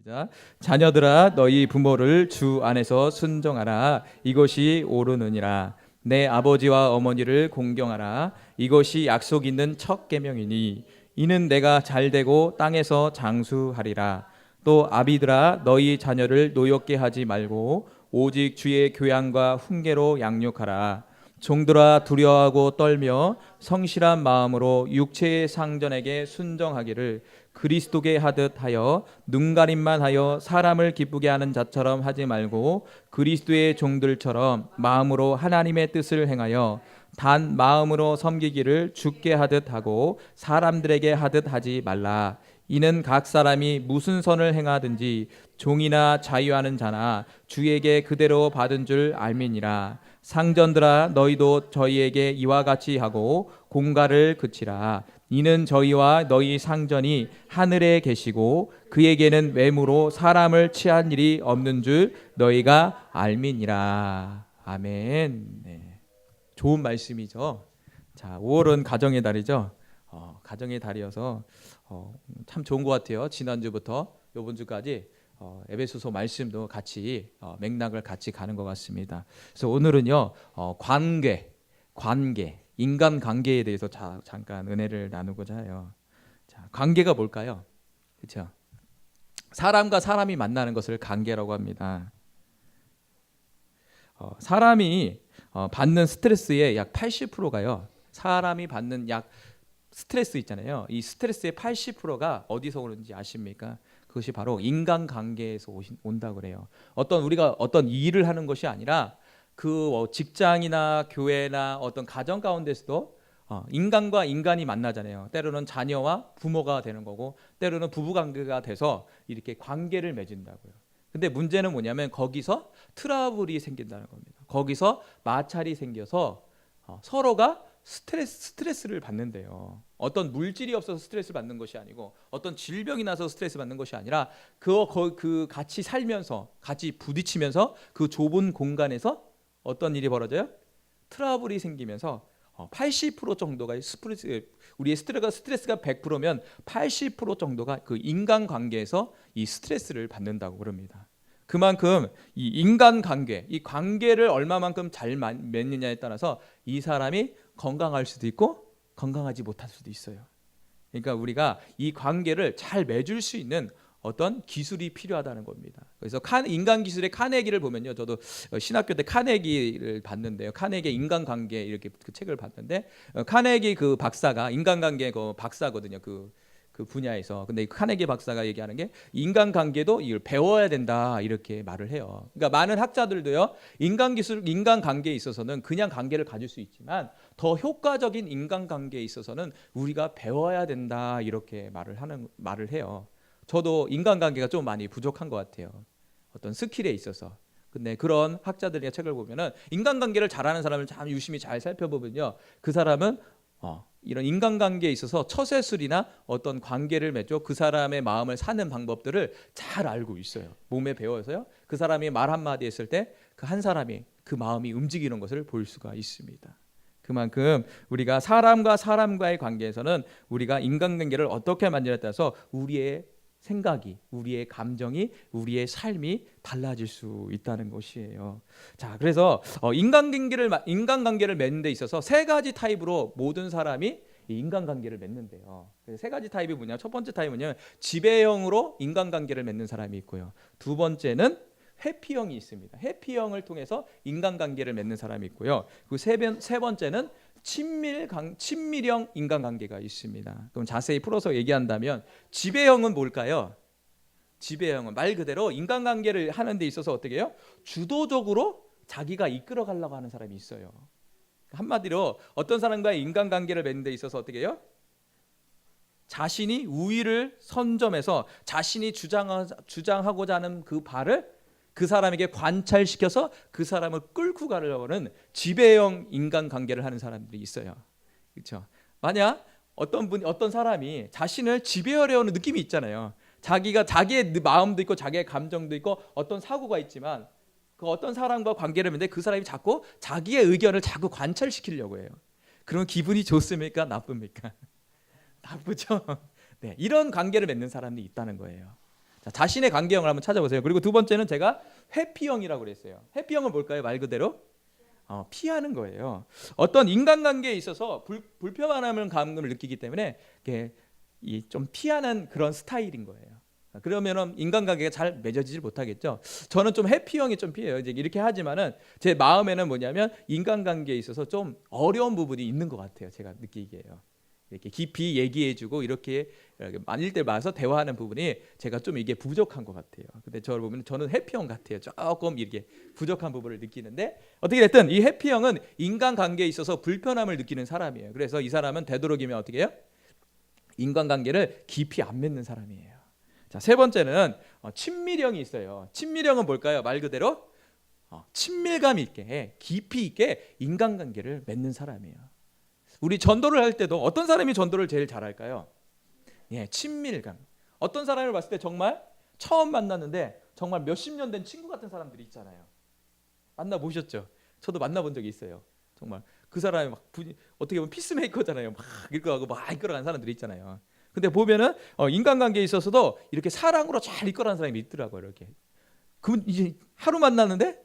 시작. 자녀들아 너희 부모를 주 안에서 순종하라. 이것이 옳으느니라. 내 아버지와 어머니를 공경하라. 이것이 약속 있는 첫 계명이니 이는 내가 잘되고 땅에서 장수하리라. 또 아비들아 너희 자녀를 노엽게 하지 말고 오직 주의 교양과 훈계로 양육하라. 종들아 두려워하고 떨며 성실한 마음으로 육체의 상전에게 순종하기를 그리스도께 하듯 하여 눈가림만 하여 사람을 기쁘게 하는 자처럼 하지 말고 그리스도의 종들처럼 마음으로 하나님의 뜻을 행하여 단 마음으로 섬기기를 주께 하듯 하고 사람들에게 하듯 하지 말라. 이는 각 사람이 무슨 선을 행하든지 종이나 자유하는 자나 주에게 그대로 받은 줄 알미니라. 상전들아 너희도 저희에게 이와 같이 하고 공갈을 그치라. 이는 저희와 너희 상전이 하늘에 계시고 그에게는 외모로 사람을 취한 일이 없는 줄 너희가 알미니라. 아멘. 네. 좋은 말씀이죠. 자, 5월은 가정의 달이죠. 가정의 달이어서 참 좋은 것 같아요. 지난주부터 이번 주까지 에베소서 말씀도 같이 맥락을 같이 가는 것 같습니다. 그래서 오늘은요 관계, 인간 관계에 대해서 잠깐 은혜를 나누고자 해요. 자, 관계가 뭘까요? 그렇죠? 사람과 사람이 만나는 것을 관계라고 합니다. 사람이 받는 스트레스의 약 80%가요. 사람이 받는 약 스트레스 있잖아요. 이 스트레스의 80%가 어디서 오는지 아십니까? 그것이 바로 인간관계에서 온다고 그래요. 우리가 어떤 일을 하는 것이 아니라 그 직장이나 교회나 어떤 가정 가운데서도 인간과 인간이 만나잖아요. 때로는 자녀와 부모가 되는 거고 때로는 부부관계가 돼서 이렇게 관계를 맺은다고요. 근데 문제는 뭐냐면 거기서 트러블이 생긴다는 겁니다. 거기서 마찰이 생겨서 서로가 스트레스를 받는데요. 어떤 물질이 없어서 스트레스를 받는 것이 아니고 어떤 질병이 나서 스트레스 받는 것이 아니라 그 같이 살면서 같이 부딪히면서 그 좁은 공간에서 어떤 일이 벌어져요? 트러블이 생기면서 80% 정도가 우리의 스트레스가 100%면 80% 정도가 그 인간관계에서 이 스트레스를 받는다고 그럽니다. 그만큼 이 인간관계, 이 관계를 얼마만큼 잘 맺느냐에 따라서 이 사람이 건강할 수도 있고 건강하지 못할 수도 있어요. 그러니까 우리가 이 관계를 잘 맺을 수 있는 어떤 기술이 필요하다는 겁니다. 그래서 인간 기술의 카네기를 보면요, 저도 신학교 때 카네기를 봤는데요, 카네기 인간관계 이렇게 그 책을 봤는데 카네기 그 박사가 인간관계 그 박사거든요. 그 분야에서. 근데 카네기 박사가 얘기하는 게 인간관계도 이걸 배워야 된다 이렇게 말을 해요. 그러니까 많은 학자들도요 인간관계에 있어서는 그냥 관계를 가질 수 있지만 더 효과적인 인간관계에 있어서는 우리가 배워야 된다 이렇게 말을 해요. 저도 인간관계가 좀 많이 부족한 것 같아요. 어떤 스킬에 있어서. 근데 그런 학자들의 책을 보면은 인간관계를 잘하는 사람을 참 유심히 잘 살펴보면요, 그 사람은 이런 인간관계에 있어서 처세술이나 어떤 관계를 맺죠. 그 사람의 마음을 사는 방법들을 잘 알고 있어요. 몸에 배워서요. 그 사람이 말 한마디 했을 때 그 한 사람이 그 마음이 움직이는 것을 볼 수가 있습니다. 그만큼 우리가 사람과 사람과의 관계에서는 우리가 인간관계를 어떻게 만드냐에 따라서 우리의 생각이, 우리의 감정이, 우리의 삶이 달라질 수 있다는 것이에요. 자, 그래서 인간관계를 맺는 데 있어서 세 가지 타입으로 모든 사람이 인간관계를 맺는데요. 세 가지 타입이 뭐냐? 첫 번째 타입은요, 지배형으로 인간관계를 맺는 사람이 있고요. 두 번째는 회피형이 있습니다. 회피형을 통해서 인간관계를 맺는 사람이 있고요. 그리고 세 번째는 친밀형 인간관계가 있습니다. 그럼 자세히 풀어서 얘기한다면 지배형은 뭘까요? 지배형은 말 그대로 인간관계를 하는 데 있어서 어떻게 해요? 주도적으로 자기가 이끌어 가려고 하는 사람이 있어요. 한마디로 어떤 사람과의 인간관계를 맺는 데 있어서 어떻게 해요? 자신이 우위를 선점해서 자신이 주장하고자 하는 그 바를 그 사람에게 관찰시켜서 그 사람을 끌고 가려고 하는 지배형 인간관계를 하는 사람들이 있어요. 그렇죠? 만약 어떤 사람이 자신을 지배하려 하는 느낌이 있잖아요. 자기의 마음도 있고 자기의 감정도 있고 어떤 사고가 있지만 그 어떤 사람과 관계를 맺는데 그 사람이 자꾸 자기의 의견을 자꾸 관철시키려고 해요. 그런 기분이 좋습니까? 나쁩니까? 나쁘죠. 네, 이런 관계를 맺는 사람이 있다는 거예요. 자, 자신의 관계형을 한번 찾아보세요. 그리고 두 번째는 제가 회피형이라고 그랬어요. 회피형은 뭘까요? 말 그대로 피하는 거예요. 어떤 인간관계에 있어서 불편함을 감을 느끼기 때문에 좀 피하는 그런 스타일인 거예요. 그러면은 인간관계가 잘 맺어지지 못하겠죠. 저는 좀 회피형이 좀 피해요. 이제 이렇게 하지만은 제 마음에는 뭐냐면 인간관계에 있어서 좀 어려운 부분이 있는 것 같아요. 제가 느끼기에요. 이렇게 깊이 얘기해주고 이렇게 만일 때 와서 대화하는 부분이 제가 좀 이게 부족한 것 같아요. 근데 저를 보면 저는 해피형 같아요. 조금 이렇게 부족한 부분을 느끼는데 어떻게 됐든 이 해피형은 인간관계에 있어서 불편함을 느끼는 사람이에요. 그래서 이 사람은 되도록이면 어떻게 해요? 인간관계를 깊이 안 맺는 사람이에요. 자, 세 번째는 친밀형이 있어요. 친밀형은 뭘까요? 말 그대로 친밀감 있게 깊이 있게 인간관계를 맺는 사람이에요. 우리 전도를 할 때도 어떤 사람이 전도를 제일 잘할까요? 예, 친밀감. 어떤 사람을 봤을 때 정말 처음 만났는데 정말 몇십 년 된 친구 같은 사람들이 있잖아요. 만나보셨죠? 저도 만나본 적이 있어요. 정말 그 사람이 어떻게 보면 피스메이커잖아요. 막 이끌어가는 사람들이 있잖아요. 근데 보면은 인간관계에 있어서도 이렇게 사랑으로 잘 이끌어가는 사람이 있더라고요. 이렇게. 그럼 이제 하루 만나는데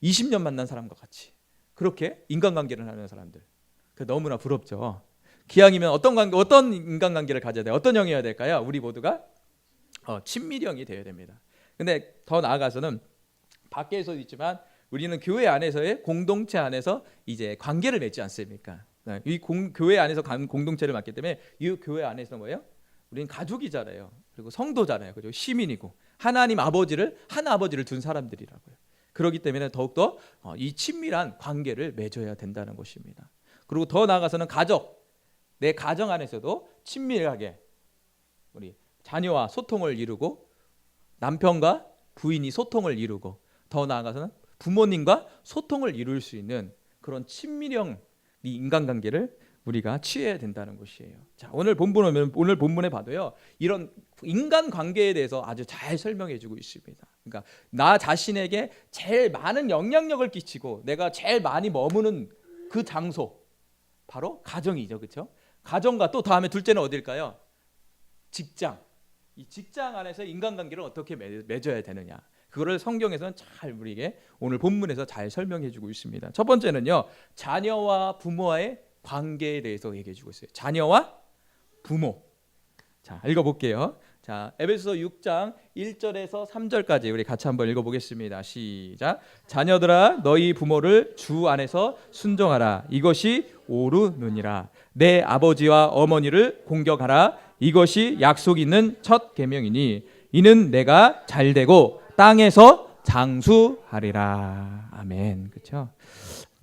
20년 만난 사람과 같이 그렇게 인간관계를 하는 사람들. 너무나 부럽죠. 기왕이면 어떤 인간관계를 가져야 돼요? 어떤 형이어야 될까요? 우리 모두가 친밀형이 되어야 됩니다. 근데 더 나아가서는 밖에서도 있지만 우리는 교회 안에서의 공동체 안에서 이제 관계를 맺지 않습니까? 이 교회 안에서 공동체를 맡기 때문에 이 교회 안에서 뭐예요? 우리는 가족이잖아요. 그리고 성도잖아요. 그죠? 시민이고 하나님 아버지를 한 아버지를 둔 사람들이라고요. 그렇기 때문에 더욱더 이 친밀한 관계를 맺어야 된다는 것입니다. 그리고 더 나아가서는 내 가정 안에서도 친밀하게 우리 자녀와 소통을 이루고 남편과 부인이 소통을 이루고 더 나아가서는 부모님과 소통을 이룰 수 있는 그런 친밀형 인간관계를 우리가 취해야 된다는 것이에요. 자, 오늘 본문에 봐도요. 이런 인간관계에 대해서 아주 잘 설명해주고 있습니다. 그러니까 나 자신에게 제일 많은 영향력을 끼치고 내가 제일 많이 머무는 그 장소 바로 가정이죠. 그렇죠? 가정과 또 다음에 둘째는 어딜까요? 직장. 이 직장 안에서 인간관계를 어떻게 맺어야 되느냐. 그거를 성경에서는 잘 우리에게 오늘 본문에서 잘 설명해 주고 있습니다. 첫 번째는요. 자녀와 부모와의 관계에 대해서 얘기해 주고 있어요. 자녀와 부모. 자, 읽어볼게요. 자, 에베소서 6장 1절에서 3절까지 우리 같이 한번 읽어보겠습니다. 시작. 자녀들아 너희 부모를 주 안에서 순종하라. 이것이 옳으느니라. 내 아버지와 어머니를 공경하라. 이것이 약속 있는 첫 계명이니 이는 내가 잘되고 땅에서 장수하리라. 아멘. 그렇죠?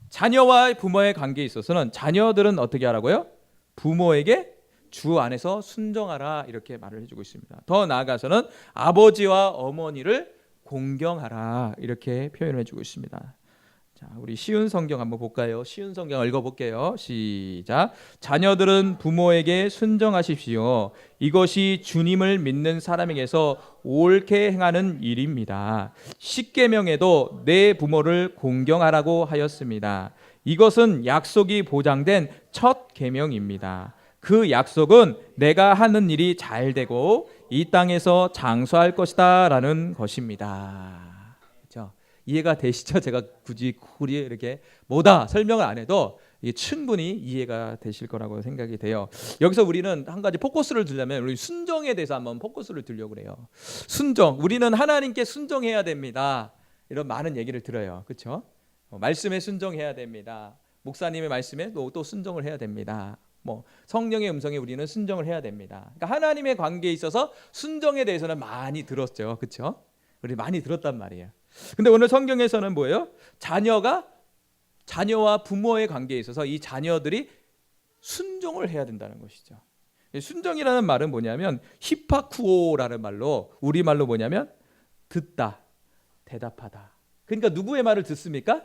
자녀와 부모의 관계에 있어서는 자녀들은 어떻게 하라고요? 부모에게 주 안에서 순종하라 이렇게 말을 해주고 있습니다. 더 나아가서는 아버지와 어머니를 공경하라 이렇게 표현을 해주고 있습니다. 자, 우리 쉬운 성경 한번 볼까요? 쉬운 성경 읽어볼게요. 시작. 자녀들은 부모에게 순종하십시오. 이것이 주님을 믿는 사람에게서 옳게 행하는 일입니다. 십계명에도 내 부모를 공경하라고 하였습니다. 이것은 약속이 보장된 첫 계명입니다. 그 약속은 내가 하는 일이 잘 되고 이 땅에서 장수할 것이다 라는 것입니다. 그렇죠? 이해가 되시죠? 제가 굳이 이렇게 뭐다 설명을 안 해도 이게 충분히 이해가 되실 거라고 생각이 돼요. 여기서 우리는 한 가지 포커스를 두려면 우리 순종에 대해서 한번 포커스를 두려고 그래요. 순종, 우리는 하나님께 순종해야 됩니다. 이런 많은 얘기를 들어요. 그렇죠? 말씀에 순종해야 됩니다. 목사님의 말씀에 또 순종을 해야 됩니다. 성령의 음성에 우리는 순종을 해야 됩니다. 그러니까 하나님의 관계에 있어서 순종에 대해서는 많이 들었죠. 그렇죠? 우리 많이 들었단 말이에요. 근데 오늘 성경에서는 뭐예요? 자녀와 부모의 관계에 있어서 이 자녀들이 순종을 해야 된다는 것이죠. 순종이라는 말은 뭐냐면 히파쿠오라는 말로 우리말로 뭐냐면 듣다, 대답하다. 그러니까 누구의 말을 듣습니까?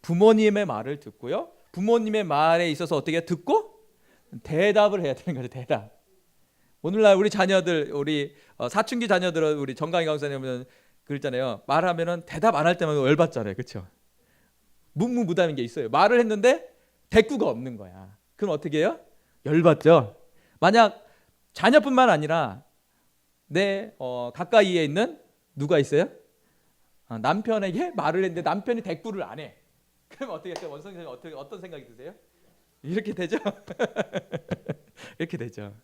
부모님의 말을 듣고요. 부모님의 말에 있어서 어떻게 듣고 대답을 해야 되는 거죠. 대답. 오늘날 우리 자녀들, 우리 사춘기 자녀들은 우리 정강희 강사님은 그랬잖아요. 말하면은 대답 안 할 때만 열받잖아요. 그렇죠? 묵묵무담인 게 있어요. 말을 했는데 대꾸가 없는 거야. 그럼 어떻게 해요? 열받죠. 만약 자녀뿐만 아니라 내 가까이에 있는 누가 있어요? 남편에게 말을 했는데 남편이 대꾸를 안 해. 그럼 어떻게 할까요? 원성이 어떤 생각이 드세요? 이렇게 되죠. 이렇게 되죠.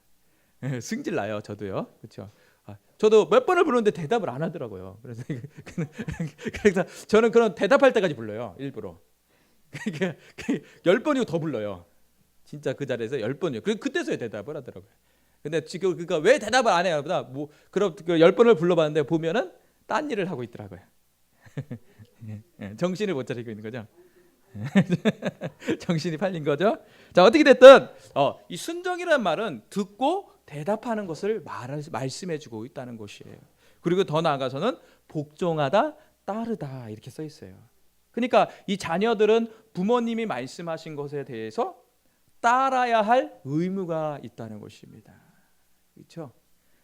승질 나요. 저도요. 그렇죠. 저도 몇 번을 부르는데 대답을 안 하더라고요. 그래서 저는 그런 대답할 때까지 불러요. 일부러. 10번이고 더 불러요. 진짜 그 자리에서 10번이요. 그때서야 대답을 하더라고요. 근데 지금 그러니까 왜 대답을 안 해요? 보다 뭐 그럼 10번을 불러봤는데 보면은 딴 일을 하고 있더라고요. 정신을 못 차리고 있는 거죠. 정신이 팔린 거죠. 자, 어떻게 됐든 이 순종이라는 말은 듣고 대답하는 것을 말씀해주고 있다는 것이에요. 그리고 더 나아가서는 복종하다, 따르다 이렇게 써 있어요. 그러니까 이 자녀들은 부모님이 말씀하신 것에 대해서 따라야 할 의무가 있다는 것입니다. 그렇죠?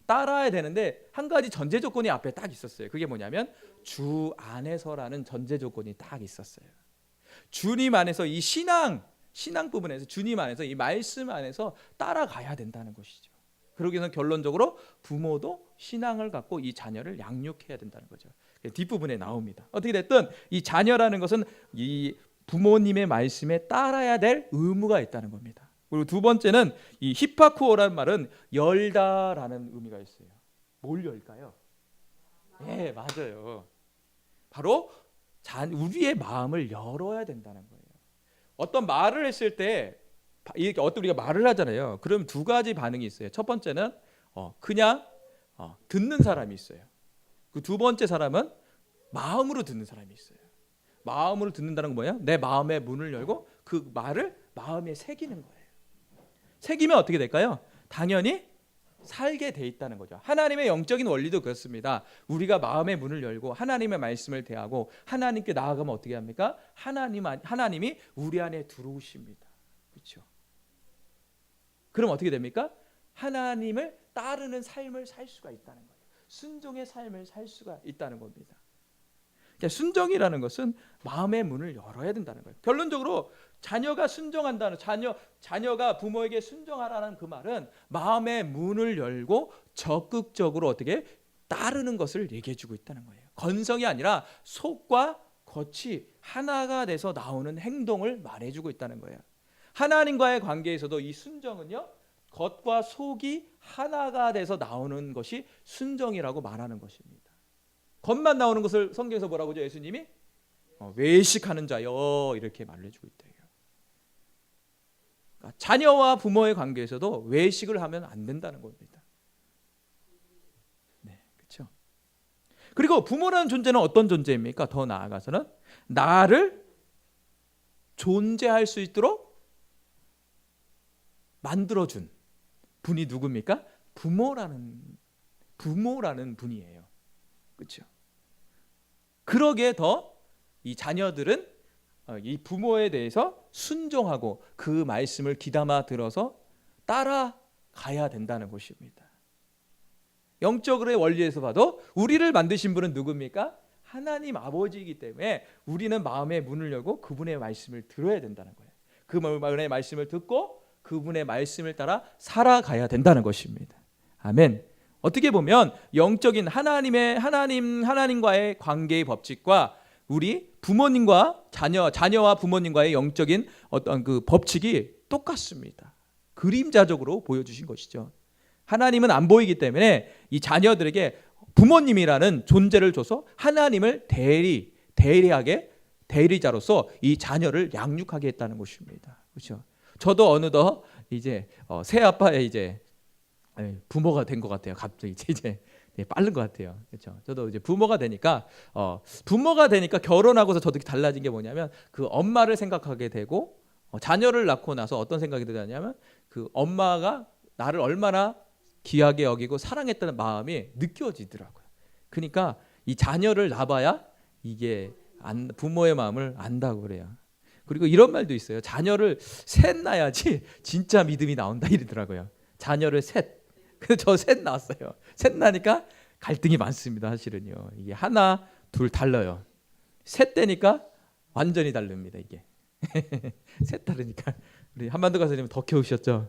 따라야 되는데 한 가지 전제 조건이 앞에 딱 있었어요. 그게 뭐냐면 주 안에서라는 전제 조건이 딱 있었어요. 주님 안에서 이 신앙 부분에서 주님 안에서 이 말씀 안에서 따라가야 된다는 것이죠. 그러기 위해서 결론적으로 부모도 신앙을 갖고 이 자녀를 양육해야 된다는 거죠. 뒷부분에 나옵니다. 어떻게 됐든 이 자녀라는 것은 이 부모님의 말씀에 따라야 될 의무가 있다는 겁니다. 그리고 두 번째는 이 히파쿠오라는 말은 열다라는 의미가 있어요. 뭘 열까요? 네, 맞아요. 바로 우리의 마음을 열어야 된다는 거예요. 어떤 말을 했을 때 이렇게 우리가 말을 하잖아요. 그럼 두 가지 반응이 있어요. 첫 번째는 그냥 듣는 사람이 있어요. 그 두 번째 사람은 마음으로 듣는 사람이 있어요. 마음으로 듣는다는 건 뭐예요? 내 마음의 문을 열고 그 말을 마음에 새기는 거예요. 새기면 어떻게 될까요? 당연히 살게 돼 있다는 거죠. 하나님의 영적인 원리도 그렇습니다. 우리가 마음의 문을 열고 하나님의 말씀을 대하고 하나님께 나아가면 어떻게 합니까? 하나님이 우리 안에 들어오십니다. 그렇죠? 그럼 어떻게 됩니까? 하나님을 따르는 삶을 살 수가 있다는 거예요. 순종의 삶을 살 수가 있다는 겁니다. 그러니까 순종이라는 것은 마음의 문을 열어야 된다는 거예요. 결론적으로 자녀가 순종한다는 자녀가 부모에게 순종하라는 그 말은 마음의 문을 열고 적극적으로 어떻게 따르는 것을 얘기해 주고 있다는 거예요. 건성이 아니라 속과 겉이 하나가 돼서 나오는 행동을 말해 주고 있다는 거예요. 하나님과의 관계에서도 이 순종은요, 겉과 속이 하나가 돼서 나오는 것이 순종이라고 말하는 것입니다. 겉만 나오는 것을 성경에서 뭐라고 하죠? 예수님이 외식하는 자여 이렇게 말해주고 있대요. 그러니까 자녀와 부모의 관계에서도 외식을 하면 안 된다는 겁니다. 네, 그렇죠. 그리고 부모라는 존재는 어떤 존재입니까? 더 나아가서는 나를 존재할 수 있도록 만들어준 분이 누굽니까? 부모라는 분이에요. 그렇죠. 그러기에 더 이 자녀들은 이 부모에 대해서 순종하고 그 말씀을 귀담아 들어서 따라가야 된다는 것입니다. 영적으로의 원리에서 봐도 우리를 만드신 분은 누굽니까? 하나님 아버지이기 때문에 우리는 마음의 문을 열고 그분의 말씀을 들어야 된다는 거예요. 그분의 말씀을 듣고 그분의 말씀을 따라 살아가야 된다는 것입니다. 아멘. 어떻게 보면 영적인 하나님과의 관계의 법칙과 우리 부모님과 자녀와 부모님과의 영적인 어떤 그 법칙이 똑같습니다. 그림자적으로 보여주신 것이죠. 하나님은 안 보이기 때문에 이 자녀들에게 부모님이라는 존재를 줘서 하나님을 대리자로서 이 자녀를 양육하게 했다는 것입니다. 그렇죠? 저도 어느덧 이제 새 아빠의 이제 부모가 된 것 같아요. 갑자기 이제 빠른 것 같아요. 그렇죠? 저도 이제 부모가 되니까 결혼하고서 저도 달라진 게 뭐냐면 그 엄마를 생각하게 되고 자녀를 낳고 나서 어떤 생각이 드냐면 그 엄마가 나를 얼마나 귀하게 여기고 사랑했다는 마음이 느껴지더라고요. 그러니까 이 자녀를 낳아봐야 이게 부모의 마음을 안다고 그래요. 그리고 이런 말도 있어요. 자녀를 셋 낳아야지 진짜 믿음이 나온다 이러더라고요. 자녀를 셋. 그래서 저 셋 낳았어요. 셋 낳으니까 갈등이 많습니다. 사실은요. 이게 하나, 둘 달라요. 셋 되니까 완전히 다릅니다. 이게 셋 다르니까 우리 한반도 가수님 더 키우셨죠?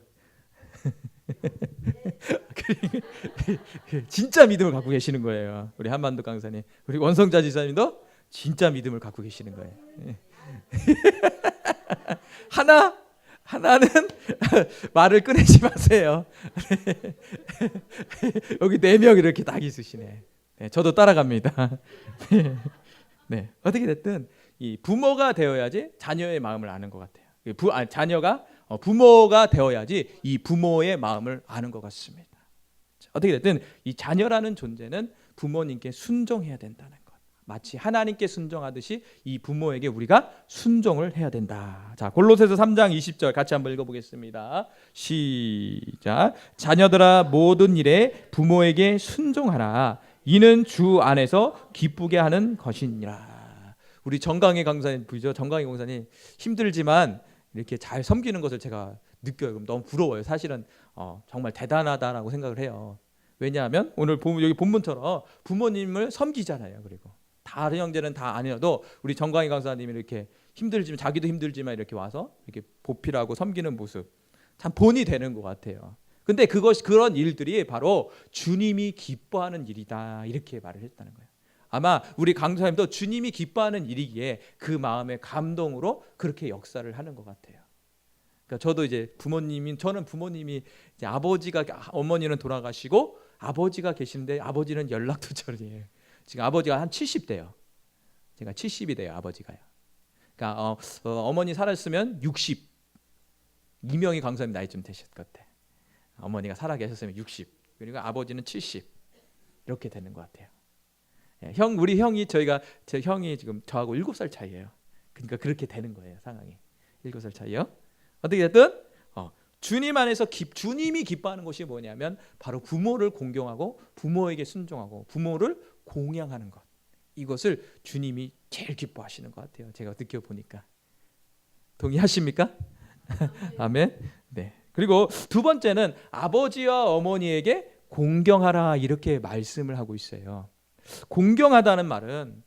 진짜 믿음을 갖고 계시는 거예요. 우리 한만도 강사님, 우리 원성자 지사님도 진짜 믿음을 갖고 계시는 거예요. 하나는 말을 꺼내지 마세요. 여기 4명 이렇게 딱 있으시네. 네, 저도 따라갑니다. 네, 어떻게 됐든 이 부모가 되어야지 자녀의 마음을 아는 것 같아요. 자녀가 부모가 되어야지 이 부모의 마음을 아는 것 같습니다. 어떻게 됐든 이 자녀라는 존재는 부모님께 순종해야 된다는 것. 마치 하나님께 순종하듯이 이 부모에게 우리가 순종을 해야 된다. 자, 골로새서 3장 20절 같이 한번 읽어보겠습니다. 시작. 자녀들아 모든 일에 부모에게 순종하라. 이는 주 안에서 기쁘게 하는 것이니라. 우리 정강희 강사님 보이죠? 정강희 강사님 힘들지만 이렇게 잘 섬기는 것을 제가 느껴요. 그럼 너무 부러워요. 사실은 정말 대단하다라고 생각을 해요. 왜냐하면 오늘 여기 본문처럼 부모님을 섬기잖아요. 그리고 다른 형제는 다 아니어도 우리 정광희 강사님이 이렇게 힘들지만 자기도 힘들지만 이렇게 와서 이렇게 보필하고 섬기는 모습 참 본이 되는 것 같아요. 근데 그런 일들이 바로 주님이 기뻐하는 일이다 이렇게 말을 했다는 거예요. 아마 우리 강사님도 주님이 기뻐하는 일이기에 그 마음의 감동으로 그렇게 역사를 하는 것 같아요. 그러니까 저도 이제 저는 부모님이 이제 어머니는 돌아가시고 아버지가 계시는데 아버지는 연락도 절이에요. 지금 아버지가 한 70대요. 제가 70이 돼요, 아버지가요. 그러니까 어머니 살았으면 60. 이명희 강사님 나이쯤 되셨을 것 같아. 어머니가 살아 계셨으면 60. 그리고 아버지는 70. 이렇게 되는 것 같아요. 우리 형이 제 형이 지금 저하고 7살 차이예요. 그러니까 그렇게 되는 거예요, 상황이. 7살 차이요. 어떻게 됐든 주님 안에서 주님이 기뻐하는 것이 뭐냐면 바로 부모를 공경하고 부모에게 순종하고 부모를 공양하는 것. 이것을 주님이 제일 기뻐하시는 것 같아요. 제가 느껴보니까. 동의하십니까? 아멘. 네. 그리고 두 번째는 아버지와 어머니에게 공경하라 이렇게 말씀을 하고 있어요. 공경하다는 말은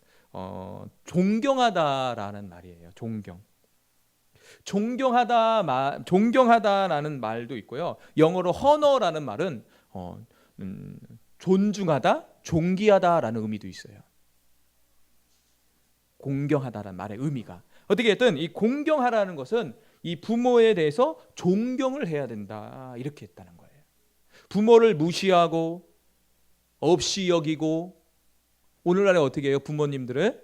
존경하다라는 말이에요. 존경하다라는 말도 있고요. 영어로 honor라는 말은 존중하다, 존귀하다라는 의미도 있어요. 공경하다라는 말의 의미가 어떻게 됐든 이 공경하라는 것은 이 부모에 대해서 존경을 해야 된다 이렇게 했다는 거예요. 부모를 무시하고 없이 여기고 오늘날에 어떻게 해요? 부모님들은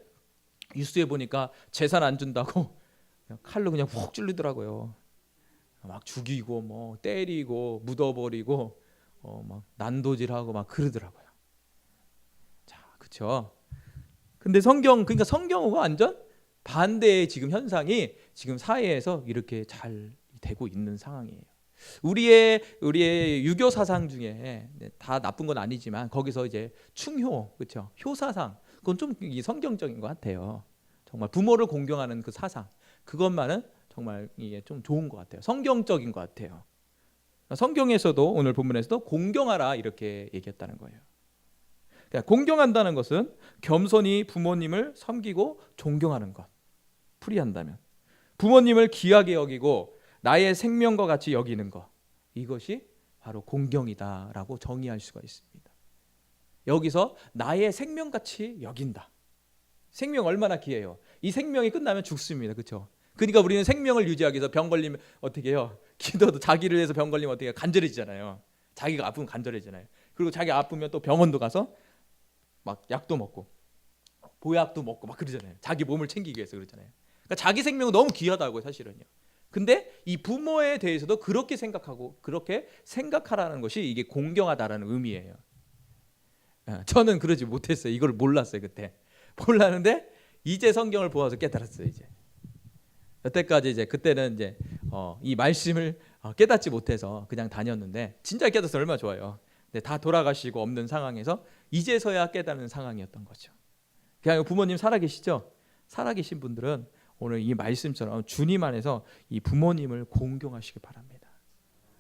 뉴스에 보니까 재산 안 준다고 칼로 그냥 훅 찔르더라고요. 막 죽이고 뭐 때리고 묻어버리고 막 난도질하고 막 그러더라고요. 자, 그렇죠. 근데 그러니까 성경과 완전 반대의 지금 현상이 지금 사회에서 이렇게 잘 되고 있는 상황이에요. 우리의 유교 사상 중에 다 나쁜 건 아니지만 거기서 이제 충효, 그렇죠? 효사상 그건 좀 성경적인 것 같아요. 정말 부모를 공경하는 그 사상 그것만은 정말 이게 좀 좋은 것 같아요. 성경적인 것 같아요. 성경에서도 오늘 본문에서도 공경하라 이렇게 얘기했다는 거예요. 그러니까 공경한다는 것은 겸손히 부모님을 섬기고 존경하는 것. 풀이한다면 부모님을 귀하게 여기고 나의 생명과 같이 여기는 것. 이것이 바로 공경이다라고 정의할 수가 있습니다. 여기서 나의 생명같이 여긴다. 생명 얼마나 귀해요. 이 생명이 끝나면 죽습니다. 그렇죠? 그러니까 우리는 생명을 유지하기 위해서 병 걸리면 어떻게 해요? 기도도 자기를 위해서 병 걸리면 어떻게 해요? 간절해지잖아요. 자기가 아프면 간절해지잖아요. 그리고 자기 아프면 또 병원도 가서 막 약도 먹고 보약도 먹고 막 그러잖아요. 자기 몸을 챙기기 위해서 그러잖아요. 그러니까 자기 생명은 너무 귀하다고요, 사실은요. 근데 이 부모에 대해서도 그렇게 생각하고 그렇게 생각하라는 것이 이게 공경하다라는 의미예요. 저는 그러지 못했어요. 이걸 몰랐어요, 그때. 몰랐는데 이제 성경을 보아서 깨달았어요. 이제 여태까지 이제 그때는 이제 이 말씀을 깨닫지 못해서 그냥 다녔는데 진짜 깨닫으면 얼마나 좋아요. 근데 다 돌아가시고 없는 상황에서 이제서야 깨닫는 상황이었던 거죠. 그냥 부모님 살아계시죠? 살아계신 분들은 오늘 이 말씀처럼 주님 안에서 이 부모님을 공경하시기 바랍니다.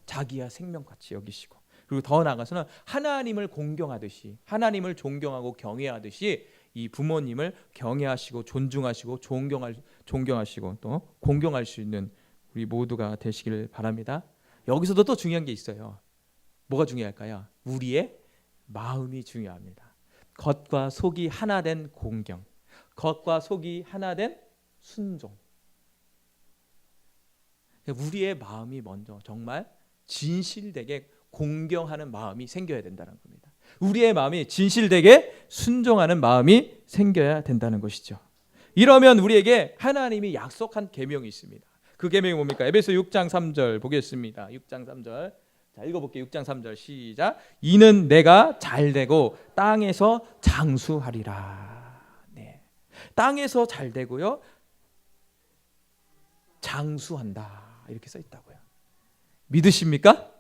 자기야 생명같이 여기시고 그리고 더 나아가서는 하나님을 공경하듯이 하나님을 존경하고 경외하듯이 이 부모님을 경외하시고 존중하시고 존경하시고 또 공경할 수 있는 우리 모두가 되시길 바랍니다. 여기서도 또 중요한 게 있어요. 뭐가 중요할까요? 우리의 마음이 중요합니다. 겉과 속이 하나 된 공경, 겉과 속이 하나 된 순종. 우리의 마음이 먼저 정말 진실되게 공경하는 마음이 생겨야 된다는 겁니다. 우리의 마음이 진실되게 순종하는 마음이 생겨야 된다는 것이죠. 이러면 우리에게 하나님이 약속한 계명이 있습니다. 그 계명이 뭡니까? 에베소 6장 3절 보겠습니다. 6장 3절. 자, 읽어볼게요. 6장 3절 시작. 이는 내가 잘되고 땅에서 장수하리라. 네. 땅에서 잘되고요, 장수한다. 이렇게 써 있다고요. 믿으십니까?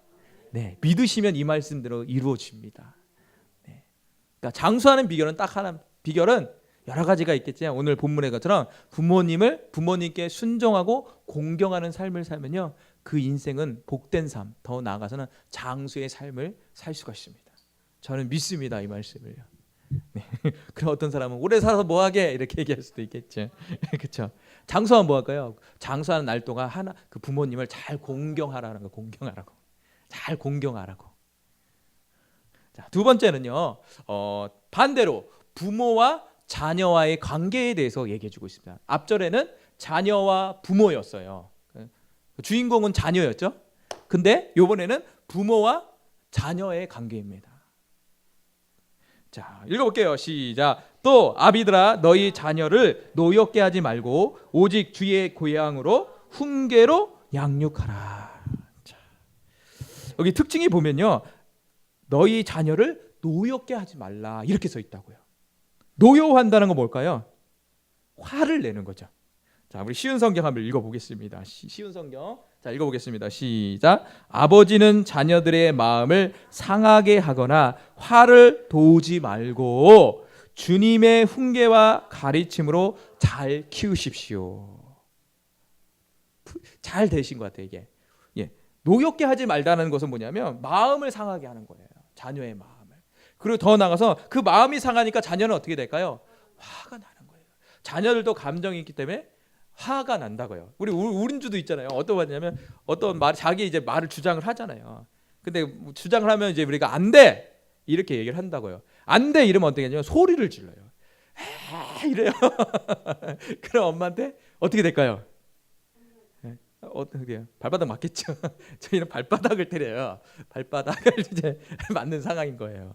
네. 믿으시면 이 말씀대로 이루어집니다. 네. 그러니까 장수하는 비결은 딱 하나. 비결은 여러 가지가 있겠지만 오늘 본문의 것처럼 부모님께 순종하고 공경하는 삶을 살면요, 그 인생은 복된 삶, 더 나아가서는 장수의 삶을 살 수가 있습니다. 저는 믿습니다, 이 말씀을요. 네. 그럼 어떤 사람은 오래 살아서 뭐하게 이렇게 얘기할 수도 있겠죠. 그렇죠. 장수하면 뭐할까요? 장수하는 날 동안 그 부모님을 잘 공경하라는 거, 공경하라고, 잘 공경하라고. 자, 두 번째는요, 반대로 부모와 자녀와의 관계에 대해서 얘기해주고 있습니다. 앞절에는 자녀와 부모였어요. 주인공은 자녀였죠. 근데 이번에는 부모와 자녀의 관계입니다. 자, 읽어볼게요. 시작. 또 아비들아, 너희 자녀를 노엽게 하지 말고 오직 주의 고향으로 훈계로 양육하라. 자, 여기 특징이 보면요, 너희 자녀를 노엽게 하지 말라 이렇게 써 있다고요. 노여워한다는 건 뭘까요? 화를 내는 거죠. 자, 우리 쉬운 성경 한번 읽어보겠습니다. 쉬운 성경. 자, 읽어보겠습니다. 시작. 아버지는 자녀들의 마음을 상하게 하거나 화를 돋우지 말고 주님의 훈계와 가르침으로 잘 키우십시오. 잘 되신 것 같아요, 이게. 예. 노엽게 하지 말라는 것은 뭐냐면 마음을 상하게 하는 거예요. 자녀의 마음을. 그리고 더 나아가서 그 마음이 상하니까 자녀는 어떻게 될까요? 화가 나는 거예요. 자녀들도 감정이 있기 때문에 화가 난다고요. 우리 우린주도 있잖아요. 어떤 거냐면 어떤 말, 자기 이제 말을 주장을 하잖아요. 근데 주장을 하면 이제 우리가 안 돼 이렇게 얘기를 한다고요. 안 돼 이러면 어떻게 하냐면 소리를 질러요. 이래요. 그럼 엄마한테 어떻게 될까요? 어떻게 발바닥 맞겠죠? 저희는 발바닥을 때려요. 발바닥을 이제 맞는 상황인 거예요.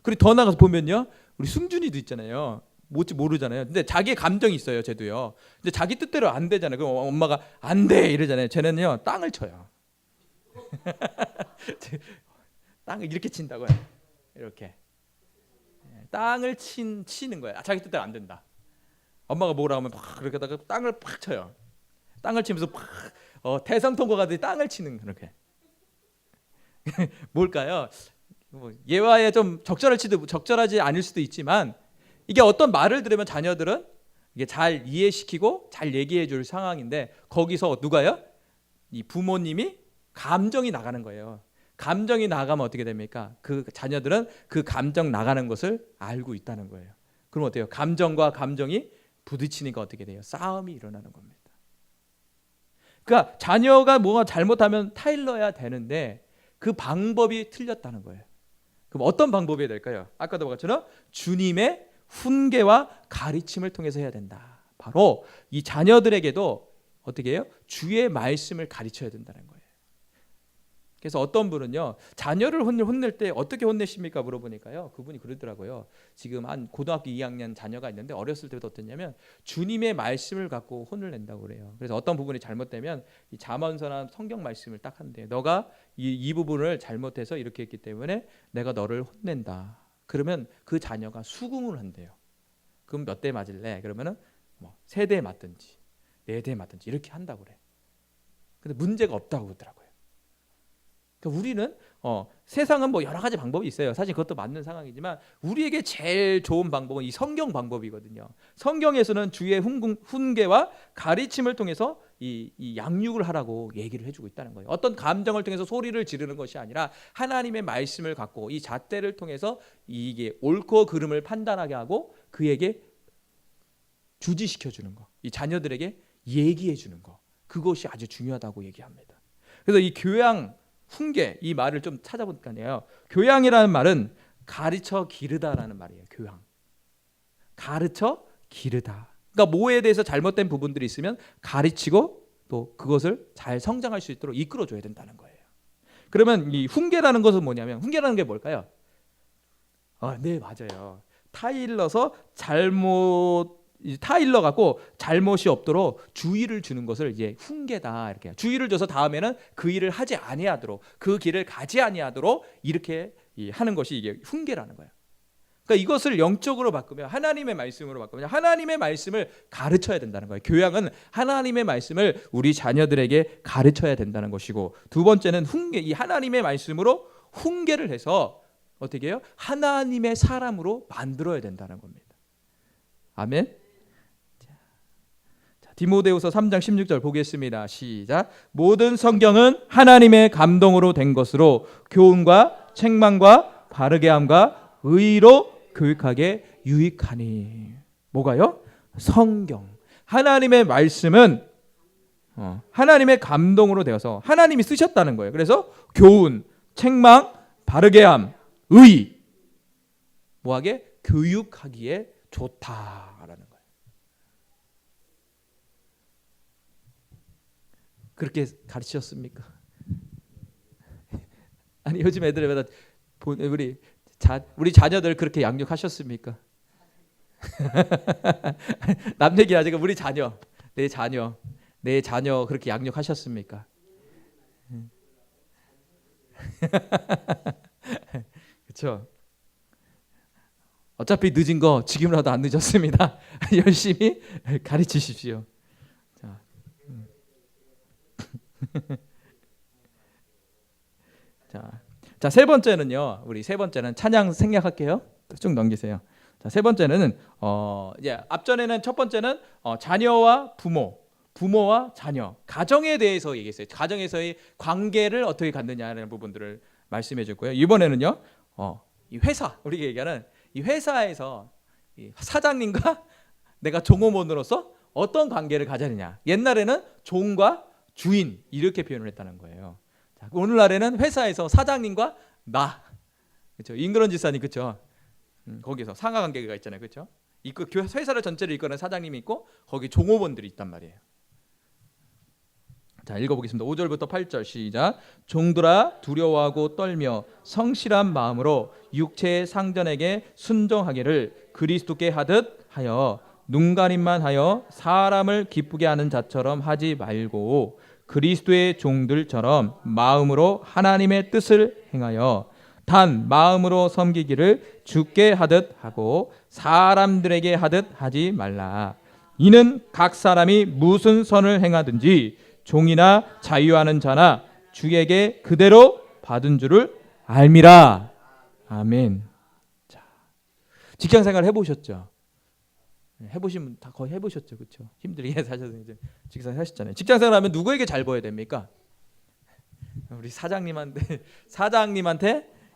그리고 더 나가서 보면요, 우리 승준이도 있잖아요. 뭔지 모르잖아요. 근데 자기의 감정이 있어요, 쟤도요. 근데 자기 뜻대로 안 되잖아요. 그럼 엄마가 안 돼 이러잖아요. 쟤는요, 땅을 쳐요. 땅을 이렇게 친다고요. 이렇게 땅을 치는 거예요. 자기 뜻대로 안 된다. 엄마가 뭐라 하면 막 그렇게 하다가 땅을 팍 쳐요. 땅을 치면서 팍 대성통곡하듯이 땅을 치는 그렇게. 뭘까요? 예화에 좀 적절하지 않을 수도 있지만 이게 어떤 말을 들으면 자녀들은 이게 잘 이해시키고 잘 얘기해 줄 상황인데 거기서 누가요? 이 부모님이 감정이 나가는 거예요. 감정이 나가면 어떻게 됩니까? 그 자녀들은 그 감정 나가는 것을 알고 있다는 거예요. 그럼 어때요? 감정과 감정이 부딪히니까 어떻게 돼요? 싸움이 일어나는 겁니다. 그러니까 자녀가 뭐가 잘못하면 타일러야 되는데 그 방법이 틀렸다는 거예요. 그럼 어떤 방법이 될까요? 아까도 봤처럼 주님의 훈계와 가르침을 통해서 해야 된다. 바로 이 자녀들에게도 어떻게 해요? 주의 말씀을 가르쳐야 된다는 거예요. 그래서 어떤 분은요, 자녀를 혼낼 때 어떻게 혼내십니까? 물어보니까요, 그분이 그러더라고요. 지금 한 고등학교 2학년 자녀가 있는데 어렸을 때부터 어땠냐면 주님의 말씀을 갖고 혼을 낸다고 그래요. 그래서 어떤 부분이 잘못되면 이 잠언서나 성경 말씀을 딱 한대요. 너가 이 부분을 잘못해서 이렇게 했기 때문에 내가 너를 혼낸다. 그러면 그 자녀가 수긍을 한대요. 그럼 몇 대 맞을래? 그러면은 뭐 3대 맞든지 4대 맞든지 이렇게 한다고 그래. 근데 문제가 없다고 그러더라고요. 그러니까 우리는 세상은 뭐 여러 가지 방법이 있어요. 사실 그것도 맞는 상황이지만 우리에게 제일 좋은 방법은 이 성경 방법이거든요. 성경에서는 주의 훈계와 가르침을 통해서 이 양육을 하라고 얘기를 해주고 있다는 거예요. 어떤 감정을 통해서 소리를 지르는 것이 아니라 하나님의 말씀을 갖고 이 잣대를 통해서 이게 옳고 그름을 판단하게 하고 그에게 주지시켜 주는 거, 이 자녀들에게 얘기해 주는 거, 그것이 아주 중요하다고 얘기합니다. 그래서 이 교양 훈계 이 말을 좀 찾아보니까요. 교양이라는 말은 가르쳐 기르다라는 말이에요. 교양. 가르쳐 기르다. 그러니까 뭐에 대해서 잘못된 부분들이 있으면 가르치고 또 그것을 잘 성장할 수 있도록 이끌어줘야 된다는 거예요. 그러면 이 훈계라는 것은 뭐냐면 훈계라는 게 뭘까요? 네, 맞아요. 타일러 갖고 잘못이 없도록 주의를 주는 것을 이제 훈계다 이렇게 주의를 줘서 다음에는 그 일을 하지 아니하도록 그 길을 가지 아니하도록 이렇게 하는 것이 이게 훈계라는 거예요. 그러니까 이것을 영적으로 바꾸면 하나님의 말씀으로 바꾸면 하나님의 말씀을 가르쳐야 된다는 거예요. 교양은 하나님의 말씀을 우리 자녀들에게 가르쳐야 된다는 것이고 두 번째는 훈계, 이 하나님의 말씀으로 훈계를 해서 어떻게 해요? 하나님의 사람으로 만들어야 된다는 겁니다. 아멘. 자, 디모데후서 3장 16절 보겠습니다. 시작. 모든 성경은 하나님의 감동으로 된 것으로 교훈과 책망과 바르게 함과 의로 교육하게 유익하니. 뭐가요? 성경. 하나님의 말씀은 하나님의 감동으로 되어서 하나님이 쓰셨다는 거예요. 그래서 교훈, 책망, 바르게 함, 의 뭐하게? 교육하기에 좋다라는 거예요. 그렇게 가르치셨습니까? 아니 요즘 애들마다 우리 자녀들 그렇게 양육하셨습니까? 남 얘기 아직 우리 자녀, 내 자녀 그렇게 양육하셨습니까? 그렇죠. 어차피 늦은 거 지금이라도 안 늦었습니다. 열심히 가르치십시오. 자, 세 번째는요. 우리 세 번째는 찬양 생략할게요. 쭉 넘기세요. 자, 세 번째는 이제 앞전에는 첫 번째는 자녀와 부모와 자녀, 가정에 대해서 얘기했어요. 가정에서의 관계를 어떻게 갖느냐라는 부분들을 말씀해 줬고요. 이번에는요. 이 회사, 우리가 얘기하는 이 회사에서 이 사장님과 내가 종업원으로서 어떤 관계를 가지느냐. 옛날에는 종과 주인 이렇게 표현을 했다는 거예요. 자, 오늘날에는 회사에서 사장님과 나, 그렇죠? 임그런 지사님, 그렇죠? 거기서 상하 관계가 있잖아요, 그렇죠? 회사를 전체를 이끄는 사장님이 있고 거기 종업원들이 있단 말이에요. 자, 읽어보겠습니다. 5절부터 8절 시작. 종들아 두려워하고 떨며 성실한 마음으로 육체의 상전에게 순종하기를 그리스도께 하듯 하여 눈가림만 하여 사람을 기쁘게 하는 자처럼 하지 말고 그리스도의 종들처럼 마음으로 하나님의 뜻을 행하여 단 마음으로 섬기기를 주께 하듯 하고 사람들에게 하듯 하지 말라. 이는 각 사람이 무슨 선을 행하든지 종이나 자유하는 자나 주에게 그대로 받은 줄을 알미라. 아멘. 자, 직장생활 해보셨죠? 해보신 분 다 거의 해보셨죠, 그렇죠? 힘들게 사셔서 이제 직장생활 하셨잖아요. 직장생활 하면 누구에게 잘 보여야 됩니까? 우리 사장님한테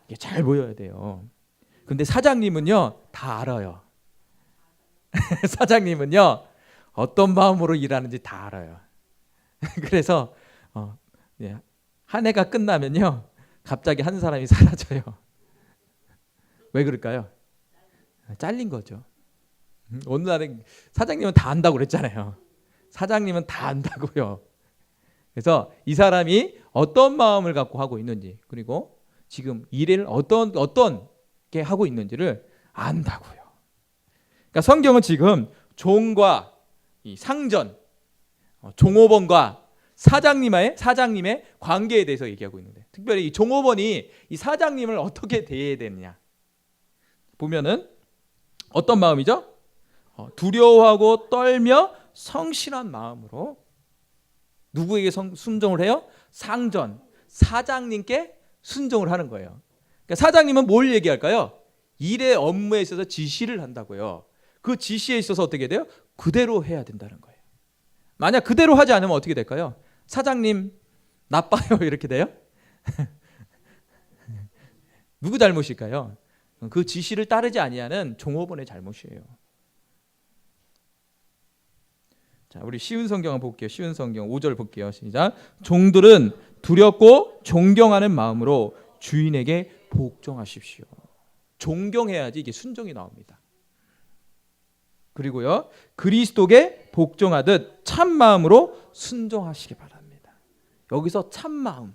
이게 잘 보여야 돼요. 근데 사장님은요 다 알아요. 사장님은요 어떤 마음으로 일하는지 다 알아요. 그래서 한 해가 끝나면요 갑자기 한 사람이 사라져요. 왜 그럴까요? 잘린 거죠. 오늘날은 사장님은 다 안다고 그랬잖아요. 사장님은 다 안다고요. 그래서 이 사람이 어떤 마음을 갖고 하고 있는지 그리고 지금 일을 어떤 게 하고 있는지를 안다고요. 그러니까 성경은 지금 종과 이 상전, 종업원과 사장님의 관계에 대해서 얘기하고 있는데 특별히 이 종업원이 이 사장님을 어떻게 대해야 되느냐 보면은 어떤 마음이죠? 두려워하고 떨며 성실한 마음으로 누구에게 순종을 해요? 상전, 사장님께 순종을 하는 거예요. 그러니까 사장님은 뭘 얘기할까요? 일의 업무에 있어서 지시를 한다고요. 그 지시에 있어서 어떻게 돼요? 그대로 해야 된다는 거예요. 만약 그대로 하지 않으면 어떻게 될까요? 사장님 나빠요 이렇게 돼요? 누구 잘못일까요? 그 지시를 따르지 아니하는 종업원의 잘못이에요. 자, 우리 쉬운 성경 한번 볼게요. 쉬운 성경 5절 볼게요. 시작. 종들은 두렵고 존경하는 마음으로 주인에게 복종하십시오. 존경해야지 이게 순종이 나옵니다. 그리고요, 그리스도께 복종하듯 참 마음으로 순종하시기 바랍니다. 여기서 참 마음,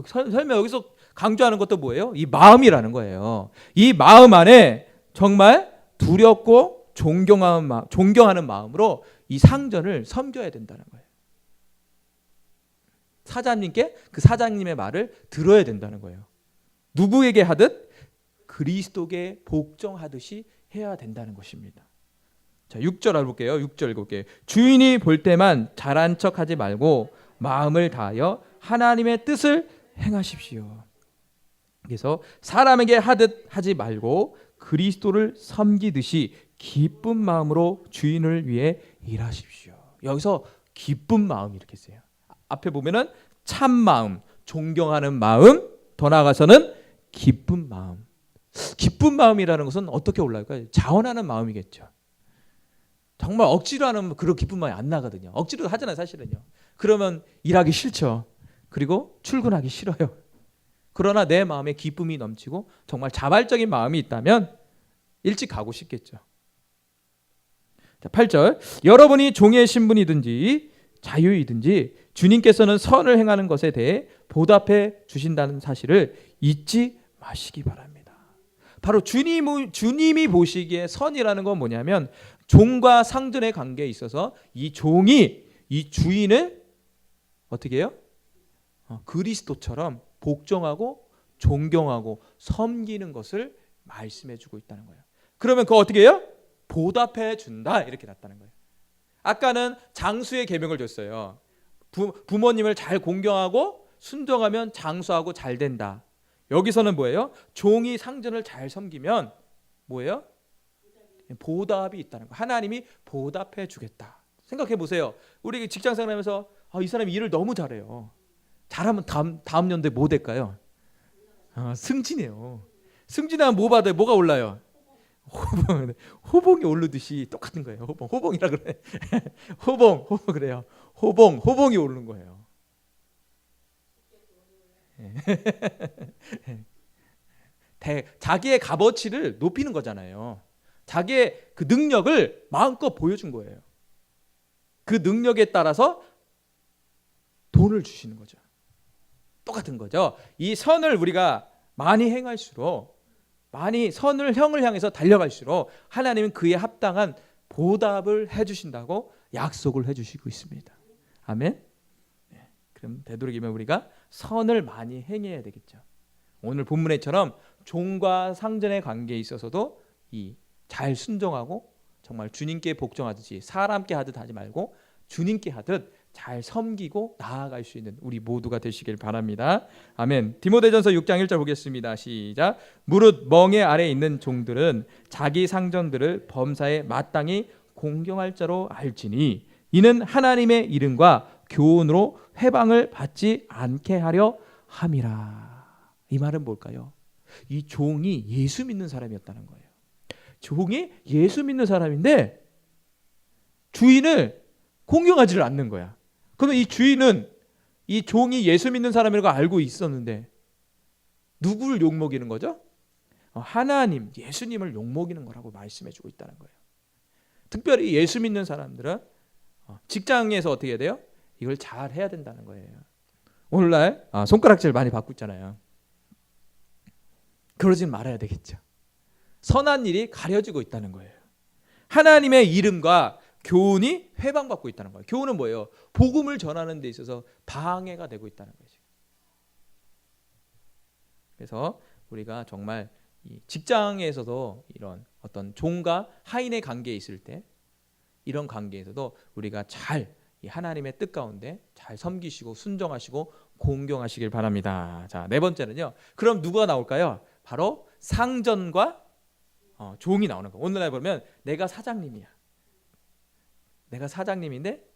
설명 여기서 강조하는 것도 뭐예요? 이 마음이라는 거예요. 이 마음 안에 정말 두렵고 존경하는 마음으로 이 상전을 섬겨야 된다는 거예요. 사장님께 그 사장님의 말을 들어야 된다는 거예요. 누구에게 하듯 그리스도께 복종하듯이 해야 된다는 것입니다. 자, 6절 알아볼게요. 6절 읽을게요. 주인이 볼 때만 잘한 척하지 말고 마음을 다하여 하나님의 뜻을 행하십시오. 그래서 사람에게 하듯 하지 말고 그리스도를 섬기듯이 기쁜 마음으로 주인을 위해 일하십시오. 여기서 기쁜 마음 이렇게 써요. 앞에 보면은 참 마음, 존경하는 마음, 더 나아가서는 기쁜 마음. 기쁜 마음이라는 것은 어떻게 올라올까요? 자원하는 마음이겠죠. 정말 억지로 하는 그런 기쁜 마음이 안 나거든요. 억지로 하잖아요, 사실은요. 그러면 일하기 싫죠. 그리고 출근하기 싫어요. 그러나 내 마음에 기쁨이 넘치고 정말 자발적인 마음이 있다면 일찍 가고 싶겠죠. 자, 8절. 여러분이 종의 신분이든지 자유이든지 주님께서는 선을 행하는 것에 대해 보답해 주신다는 사실을 잊지 마시기 바랍니다. 바로 주님이 보시기에 선이라는 건 뭐냐면 종과 상전의 관계에 있어서 이 종이 이 주인을 어떻게 해요? 그리스도처럼 복종하고 존경하고 섬기는 것을 말씀해 주고 있다는 거예요. 그러면 그거 어떻게 해요? 보답해 준다 이렇게 났다는 거예요. 아까는 장수의 계명을 줬어요. 부모님을 잘 공경하고 순종하면 장수하고 잘 된다. 여기서는 뭐예요? 종이 상전을 잘 섬기면 뭐예요? 보답이 있다는 거예요. 하나님이 보답해 주겠다. 생각해 보세요. 우리 직장 생활하면서 이 사람이 일을 너무 잘해요. 잘하면 다음 연도에 뭐 될까요? 승진해요. 승진하면 뭐 받아요? 뭐가 올라요? 호봉이 오르듯이 똑같은 거예요. 호봉이라 그래. 호봉 그래요. 호봉이 오르는 거예요. 자기의 값어치를 높이는 거잖아요. 자기의 그 능력을 마음껏 보여준 거예요. 그 능력에 따라서 돈을 주시는 거죠. 똑같은 거죠. 이 선을 우리가 많이 행할수록 많이 선을 형을 향해서 달려갈수록 하나님은 그에 합당한 보답을 해주신다고 약속을 해주시고 있습니다. 아멘. 네, 그럼 되도록이면 우리가 선을 많이 행해야 되겠죠. 오늘 본문에처럼 종과 상전의 관계에 있어서도 이 잘 순종하고 정말 주님께 복종하듯이 사람께 하듯 하지 말고 주님께 하듯 잘 섬기고 나아갈 수 있는 우리 모두가 되시길 바랍니다. 아멘. 디모데전서 6장 1절 보겠습니다. 시작. 무릇 멍에 아래 있는 종들은 자기 상전들을 범사에 마땅히 공경할 자로 알지니 이는 하나님의 이름과 교훈으로 회방을 받지 않게 하려 함이라. 이 말은 뭘까요? 이 종이 예수 믿는 사람이었다는 거예요. 종이 예수 믿는 사람인데 주인을 공경하지를 않는 거야. 그러면 이 주인은 이 종이 예수 믿는 사람이라고 알고 있었는데 누구를 욕먹이는 거죠? 하나님, 예수님을 욕먹이는 거라고 말씀해주고 있다는 거예요. 특별히 예수 믿는 사람들은 직장에서 어떻게 해야 돼요? 이걸 잘 해야 된다는 거예요. 오늘날 손가락질 많이 받고 있잖아요. 그러진 말아야 되겠죠. 선한 일이 가려지고 있다는 거예요. 하나님의 이름과 교훈이 회방받고 있다는 거예요. 교훈은 뭐예요? 복음을 전하는 데 있어서 방해가 되고 있다는 거죠. 그래서 우리가 정말 이 직장에서도 이런 어떤 종과 하인의 관계에 있을 때 이런 관계에서도 우리가 잘 이 하나님의 뜻 가운데 잘 섬기시고 순종하시고 공경하시길 바랍니다. 자, 네 번째는요. 그럼 누가 나올까요? 바로 상전과 종이 나오는 거예요. 오늘날 보면 내가 사장님이야. 내가 사장님인데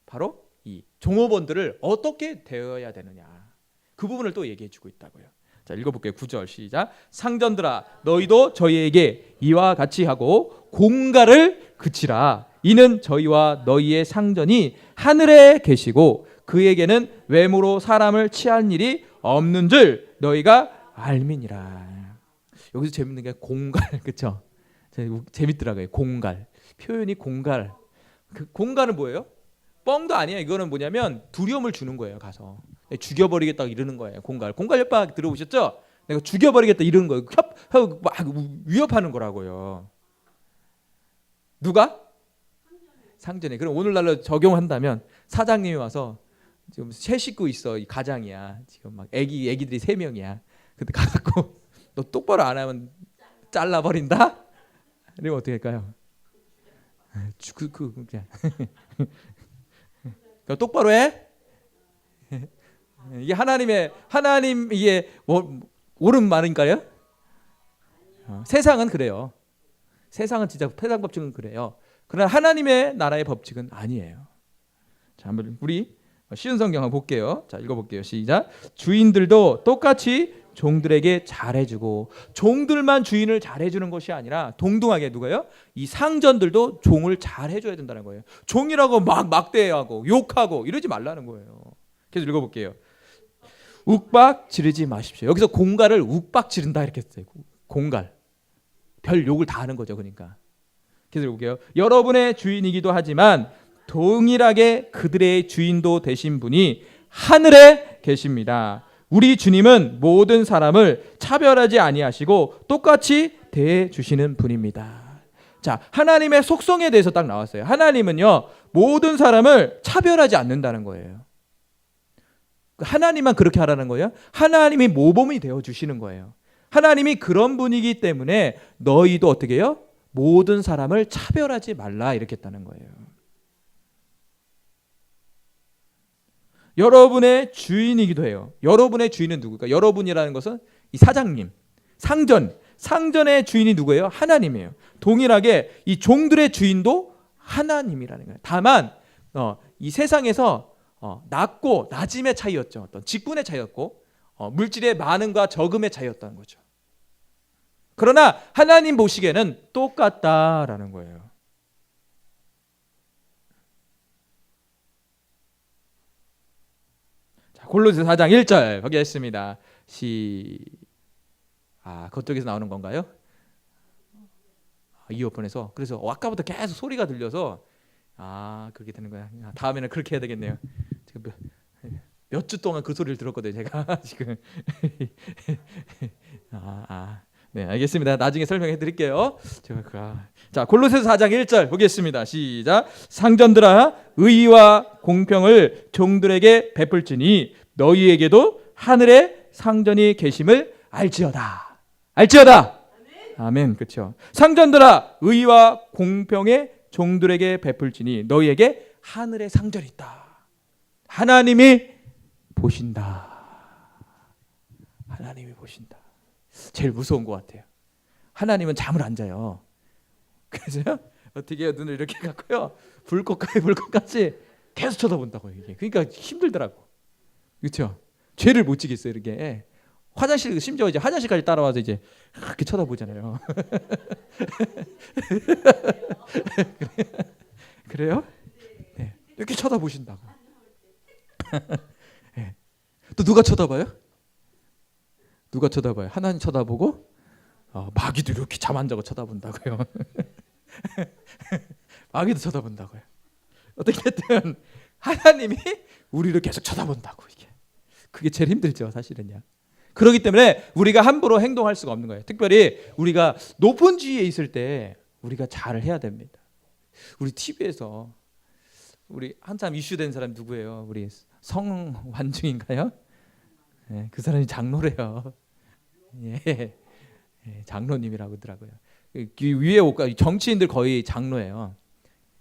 바로 이 종업원들을 어떻게 대해야 되느냐. 그 부분을 또 얘기해 주고 있다고요. 자, 읽어볼게요. 9절 시작. 상전들아 너희도 저희에게 이와 같이 하고 공갈을 그치라. 이는 저희와 너희의 상전이 하늘에 계시고 그에게는 외모로 사람을 취할 일이 없는 줄 너희가 알미니라. 여기서 재밌는 게 공갈, 그렇죠? 재밌더라고요. 공갈. 표현이 공갈. 그 공갈은 뭐예요? 뻥도 아니에요. 이거는 뭐냐면 두려움을 주는 거예요. 가서 죽여버리겠다 이러는 거예요. 공갈. 공갈 협박 들어보셨죠? 내가 죽여버리겠다 이러는 거예요. 막 위협하는 거라고요. 누가? 상전에. 그럼 오늘날로 적용한다면 사장님이 와서 지금 세 식구 있어. 이 가장이야. 지금 막 애기들이 3명이야. 근데 가갖고 너 똑바로 안 하면 잘라버린다? 이러면 어떻게 할까요? 그냥 똑바로 해? 이게 하나님 이게 옳은 말인가요? 세상은 그래요. 세상은 진짜 세상 법칙은 그래요. 그러나 하나님의 나라의 법칙은 아니에요. 자, 한번 우리 쉬운 성경 한번 볼게요. 자, 읽어볼게요. 시작. 주인들도 똑같이 종들에게 잘해주고, 종들만 주인을 잘해주는 것이 아니라 동등하게 누가요? 이 상전들도 종을 잘해줘야 된다는 거예요. 종이라고 막 막대하고 욕하고 이러지 말라는 거예요. 계속 읽어볼게요. 욱박 지르지 마십시오. 여기서 공갈을 욱박 지른다 이렇게 했어요. 공갈. 별 욕을 다 하는 거죠. 그러니까 계속 읽어볼게요. 여러분의 주인이기도 하지만 동일하게 그들의 주인도 되신 분이 하늘에 계십니다. 우리 주님은 모든 사람을 차별하지 아니하시고 똑같이 대해 주시는 분입니다. 자, 하나님의 속성에 대해서 딱 나왔어요. 하나님은요, 모든 사람을 차별하지 않는다는 거예요. 하나님만 그렇게 하라는 거예요. 하나님이 모범이 되어 주시는 거예요. 하나님이 그런 분이기 때문에 너희도 어떻게 해요? 모든 사람을 차별하지 말라 이렇게 했다는 거예요. 여러분의 주인이기도 해요. 여러분의 주인은 누굴까? 여러분이라는 것은 이 사장님, 상전의 주인이 누구예요? 하나님이에요. 동일하게 이 종들의 주인도 하나님이라는 거예요. 다만 이 세상에서 낮고 낮음의 차이였죠. 어떤 직분의 차이였고 물질의 많음과 적음의 차이였다는 거죠. 그러나 하나님 보시기에는 똑같다라는 거예요. 골로새 4장 1절 보겠습니다. 그쪽에서 나오는 건가요? 이어폰에서. 그래서 아까부터 계속 소리가 들려서 그렇게 되는 거야. 다음에는 그렇게 해야 되겠네요. 지금 몇 주 동안 그 소리를 들었거든요. 제가 지금. 네, 알겠습니다. 나중에 설명해 드릴게요. 자, 골로새서 4장 1절 보겠습니다. 시작. 상전들아, 의와 공평을 종들에게 베풀지니 너희에게도 하늘에 상전이 계심을 알지어다. 아멘. 그렇죠. 상전들아, 의와 공평의 종들에게 베풀지니 너희에게 하늘에 상전이 있다. 하나님이 보신다. 제일 무서운 것 같아요. 하나님은 잠을 안 자요. 그래서 어떻게 해요? 눈을 이렇게 갖고요, 불꽃같이 계속 쳐다본다고. 이게 그러니까 힘들더라고. 그렇죠? 죄를 못 지겠어요. 이렇게 화장실, 심지어 이제 화장실까지 따라와서 이제 그렇게 쳐다보잖아요. 그래요? 네. 이렇게 쳐다보신다고. 네. 또 누가 쳐다봐요? 하나님 쳐다보고 마귀도 이렇게 잠 안 자고 쳐다본다고요. 마귀도 쳐다본다고요. 어떻게든 하나님이 우리를 계속 쳐다본다고. 그게 제일 힘들죠, 사실은요. 그렇기 때문에 우리가 함부로 행동할 수가 없는 거예요. 특별히 우리가 높은 지위에 있을 때 우리가 잘 해야 됩니다. 우리 TV에서 우리 한참 이슈된 사람 누구예요? 우리 성완중인가요? 네, 그 사람이 장로래요. 예, 장로님이라고 하더라고요. 위에 정치인들 거의 장로예요.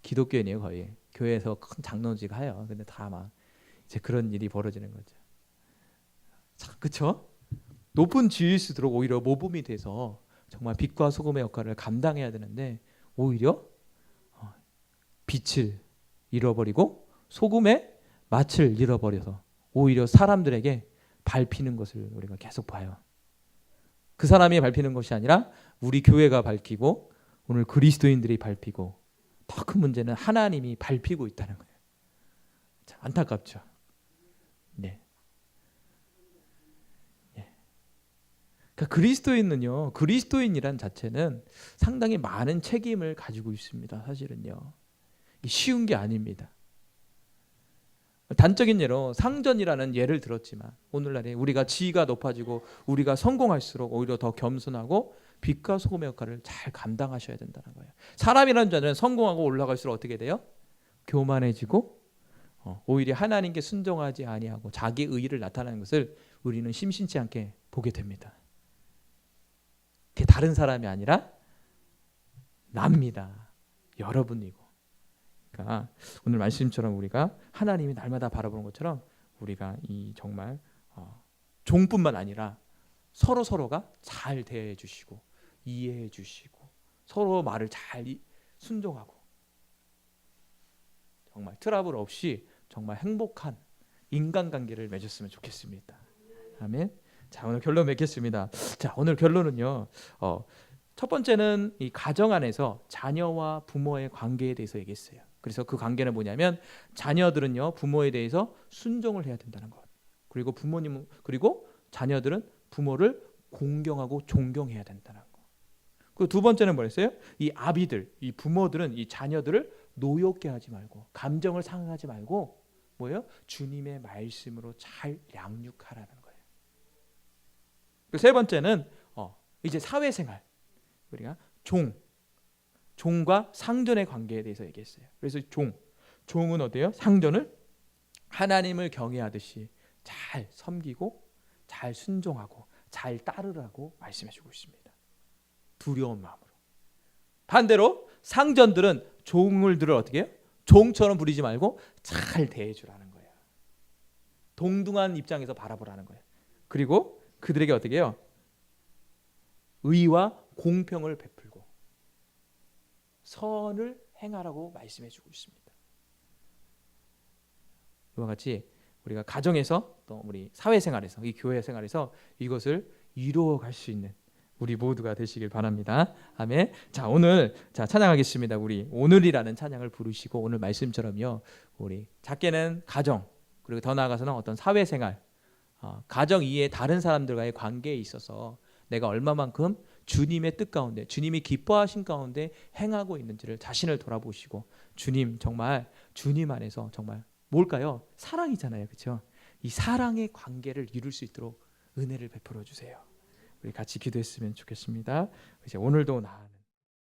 기독교인이에요, 거의. 교회에서 큰 장로직 해요. 근데 다 막 이제 그런 일이 벌어지는 거죠. 그렇죠? 높은 지위일수록 오히려 모범이 돼서 정말 빛과 소금의 역할을 감당해야 되는데 오히려 빛을 잃어버리고 소금의 맛을 잃어버려서 오히려 사람들에게 밟히는 것을 우리가 계속 봐요. 그 사람이 밟히는 것이 아니라 우리 교회가 밟히고 오늘 그리스도인들이 밟히고, 더 큰 문제는 하나님이 밟히고 있다는 거예요. 참 안타깝죠. 네. 예. 그러니까 그리스도인은요, 그리스도인이란 자체는 상당히 많은 책임을 가지고 있습니다. 사실은요, 쉬운 게 아닙니다. 단적인 예로 상전이라는 예를 들었지만 오늘날에 우리가 지위가 높아지고 우리가 성공할수록 오히려 더 겸손하고 빛과 소금의 역할을 잘 감당하셔야 된다는 거예요. 사람이라는 자는 성공하고 올라갈수록 어떻게 돼요? 교만해지고 오히려 하나님께 순종하지 아니하고 자기 의의를 나타내는 것을 우리는 심심치 않게 보게 됩니다. 그게 다른 사람이 아니라 납니다. 여러분이고. 그러니까 오늘 말씀처럼 우리가 하나님이 날마다 바라보는 것처럼 우리가 이 정말 종뿐만 아니라 서로가 잘 대해 주시고 이해해 주시고 서로 말을 잘 순종하고 정말 트러블 없이 정말 행복한 인간관계를 맺었으면 좋겠습니다. 아멘. 자, 오늘 결론 맺겠습니다. 자, 오늘 결론은요, 첫 번째는 이 가정 안에서 자녀와 부모의 관계에 대해서 얘기했어요. 그래서 그 관계는 뭐냐면 자녀들은요 부모에 대해서 순종을 해야 된다는 것. 그리고 자녀들은 부모를 공경하고 존경해야 된다는 것. 그 두 번째는 뭐였어요? 이 아비들, 이 부모들은 이 자녀들을 노엽게 하지 말고 감정을 상하지 말고 뭐예요? 주님의 말씀으로 잘 양육하라는 거예요. 그 세 번째는 이제 사회생활, 우리가 종과 상전의 관계에 대해서 얘기했어요. 그래서 종은 어때요? 상전을 하나님을 경외하듯이 잘 섬기고 잘 순종하고 잘 따르라고 말씀해주고 있습니다. 두려운 마음으로. 반대로 상전들은 종들을 어떻게 해요? 종처럼 부리지 말고 잘 대해주라는 거예요. 동등한 입장에서 바라보라는 거예요. 그리고 그들에게 어떻게 해요? 의와 공평을 베풀고 선을 행하라고 말씀해주고 있습니다. 이와 같이 우리가 가정에서 또 우리 사회생활에서 이 교회 생활에서 이것을 이루어갈 수 있는 우리 모두가 되시길 바랍니다. 아멘. 자, 오늘 찬양하겠습니다. 우리 오늘이라는 찬양을 부르시고 오늘 말씀처럼요, 우리 작게는 가정, 그리고 더 나아가서는 어떤 사회생활, 가정 이외에 다른 사람들과의 관계에 있어서 내가 얼마만큼 주님의 뜻 가운데, 주님이 기뻐하신 가운데 행하고 있는지를 자신을 돌아보시고 주님, 정말 주님 안에서 정말 뭘까요? 사랑이잖아요, 그렇죠? 이 사랑의 관계를 이룰 수 있도록 은혜를 베풀어 주세요. 우리 같이 기도했으면 좋겠습니다. 이제 오늘도 나